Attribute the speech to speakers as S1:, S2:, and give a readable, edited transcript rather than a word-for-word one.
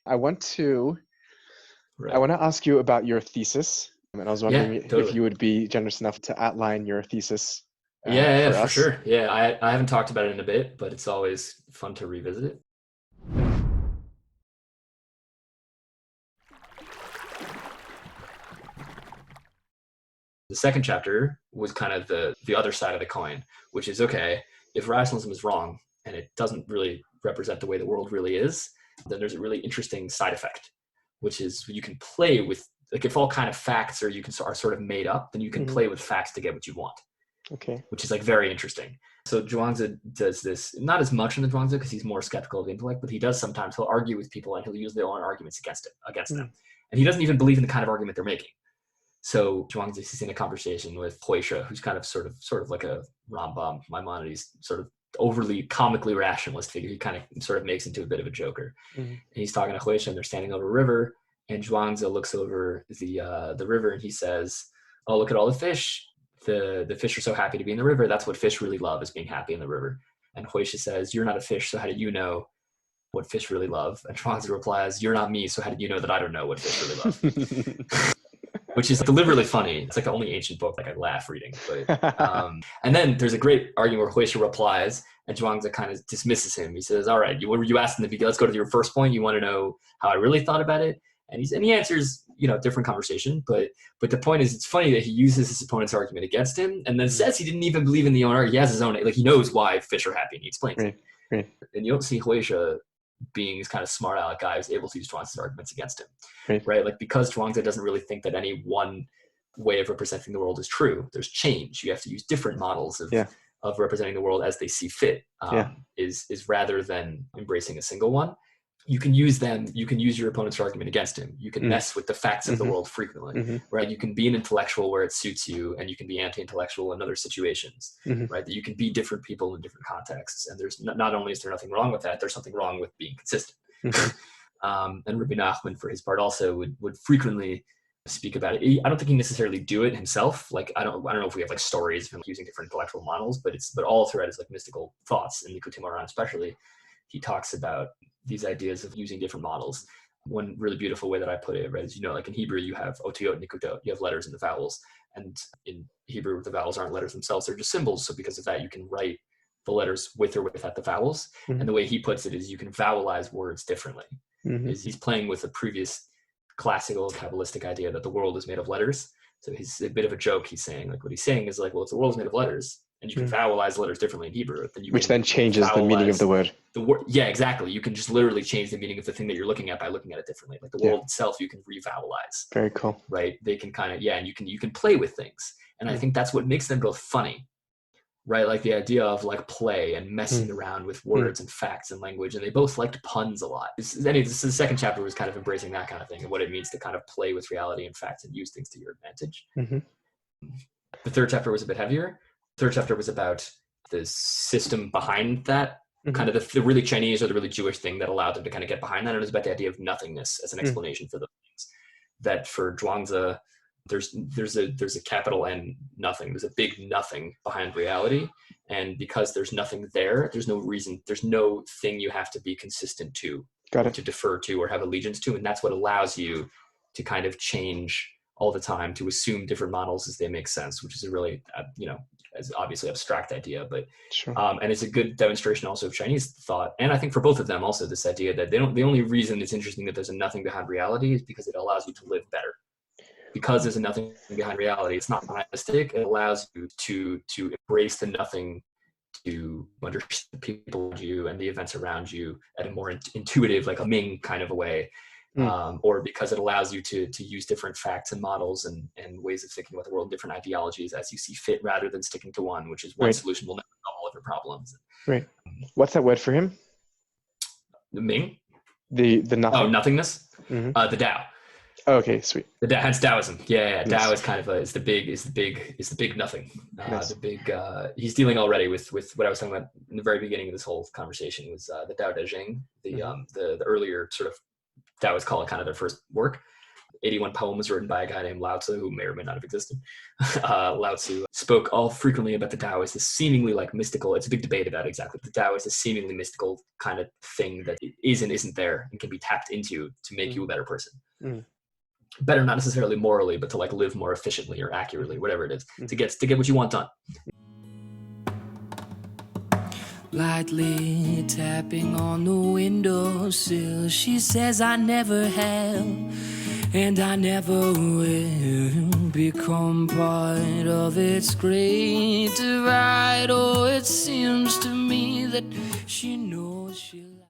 S1: I want to I
S2: Right.
S1: want to ask you about your thesis, and I was
S2: Yeah,
S1: wondering if
S2: totally.
S1: you would be generous enough to outline your thesis
S2: Yeah,
S1: for
S2: for
S1: us.
S2: sure. Yeah, I haven't talked about it in a bit, but it's always fun to revisit it. The second chapter was kind of the other side of the coin, which is okay, if rationalism is wrong and it doesn't really represent the way the world really is, then there's a really interesting side effect, which is you can play with, like, if all kind of facts are sort of made up, then you can
S1: Hmm.
S2: play with facts to get what you want,
S1: Okay.
S2: which is like very interesting. So Zhuangzi does this, not as much in the Zhuangzi because he's more skeptical of intellect, but he does sometimes. He'll argue with people and he'll use their own arguments against them.
S1: Mm.
S2: And he doesn't even believe in the kind of argument they're making. So Zhuangzi is in a conversation with Huisha, who's kind of sort of like a Rambam, Maimonides, sort of overly comically rationalist figure. He kind of sort of makes into a bit of a joker.
S1: Mm.
S2: And he's talking to Huisha, and they're standing over a river. And Zhuangzi looks over the river, and he says, "Oh, look at all the fish. The fish are so happy to be in the river. That's what fish really love, is being happy in the river." And Huisha says, "You're not a fish, so how do you know what fish really love?" And Zhuangzi replies, "You're not me, so how did you know that I don't know what fish really love?" Which is deliberately funny. It's like the only ancient book like I laugh reading. But and then there's a great argument where Huisha replies, and Zhuangzi kind of dismisses him. He says, "All right, what were you asked in the beginning? Let's go to your first point. You want to know how I really thought about it?" And he answers, different conversation. But the point is, it's funny that he uses his opponent's argument against him, and then says he didn't even believe in the own argument. He has his own, like, he knows why fish are happy, and he explains it.
S1: Right. Right.
S2: And you don't see Huisha being this kind of smart aleck guy who's able to use Zhuangzi's arguments against him,
S1: Right.
S2: right? Like, because Zhuangzi doesn't really think that any one way of representing the world is true. There's change. You have to use different models
S1: Yeah.
S2: of representing the world as they see fit.
S1: Yeah.
S2: Is rather than embracing a single one. You can use them. You can use your opponent's argument against him. You can mess with the facts of the world frequently, right? You can be an intellectual where it suits you, and you can be anti-intellectual in other situations, right? That you can be different people in different contexts, and there's not only is there nothing wrong with that, there's something wrong with being consistent. And Rabbi Nachman, for his part, also would frequently speak about it. I don't think he necessarily do it himself. Like, I don't know if we have like stories of him using different intellectual models, but all throughout his like mystical thoughts, and Likutei Moharan especially, he talks about these ideas of using different models. One really beautiful way that I put it, right, is, like in Hebrew you have otiyot, nikudot, you have letters and the vowels, and in Hebrew the vowels aren't letters themselves, they're just symbols. So because of that, you can write the letters with or without the vowels. And the way he puts it is you can vowelize words differently. Is he's playing with the previous classical Kabbalistic idea that the world is made of letters. So he's a bit of a joke. He's saying, like, what he's saying is like, well, if the world is made of letters, and you can vowelize letters differently in Hebrew, then you
S1: Which
S2: can
S1: then changes the meaning of the word.
S2: Yeah, exactly. You can just literally change the meaning of the thing that you're looking at by looking at it differently. Like the world itself, you can revowelize.
S1: Very cool.
S2: Right? They can kind of, and you can play with things. And I think that's what makes them both funny. Right? Like the idea of like play and messing around with words and facts and language. And they both liked puns a lot. The second chapter was kind of embracing that kind of thing and what it means to kind of play with reality and facts and use things to your advantage. The third chapter was a bit heavier. The third chapter was about the system behind that, kind of the really Chinese or the really Jewish thing that allowed them to kind of get behind that. And it was about the idea of nothingness as an explanation for those things. That for Zhuangzi, there's a capital N nothing. There's a big nothing behind reality. And because there's nothing there, there's no reason, there's no thing you have to be consistent to, to defer to or have allegiance to. And that's what allows you to kind of change all the time, to assume different models as they make sense, which is a really, as obviously abstract idea, but, and it's a good demonstration also of Chinese thought. And I think for both of them also, this idea that the only reason it's interesting that there's a nothing behind reality is because it allows you to live better. Because there's a nothing behind reality, it's not nihilistic. It allows you to embrace the nothing, to understand the people around you and the events around you at a more intuitive, like a Ming kind of a way, or because it allows you to use different facts and models and ways of thinking about the world, different ideologies as you see fit, rather than sticking to one, which is one solution will never solve all of your problems.
S1: Right. What's that word for him?
S2: The Ming?
S1: The nothing.
S2: Oh, nothingness? The Tao.
S1: Oh, okay, sweet.
S2: Hence Taoism. Yeah.
S1: Nice.
S2: Tao is kind of is the big nothing.
S1: Nice.
S2: The big. He's dealing already with what I was talking about in the very beginning of this whole conversation was the Tao Te Ching, the earlier sort of Taoists call it kind of their first work. 81 poems written by a guy named Lao Tzu, who may or may not have existed. Lao Tzu spoke all frequently about the Tao as this seemingly like mystical, it's a big debate about exactly the Tao is this seemingly mystical kind of thing that is and isn't there and can be tapped into to make you a better person. Better, not necessarily morally, but to like live more efficiently or accurately, whatever it is, to get what you want done.
S3: Lightly tapping on the windowsill, she says I never have, and I never will become part of its great divide. Oh, it seems to me that she knows she'll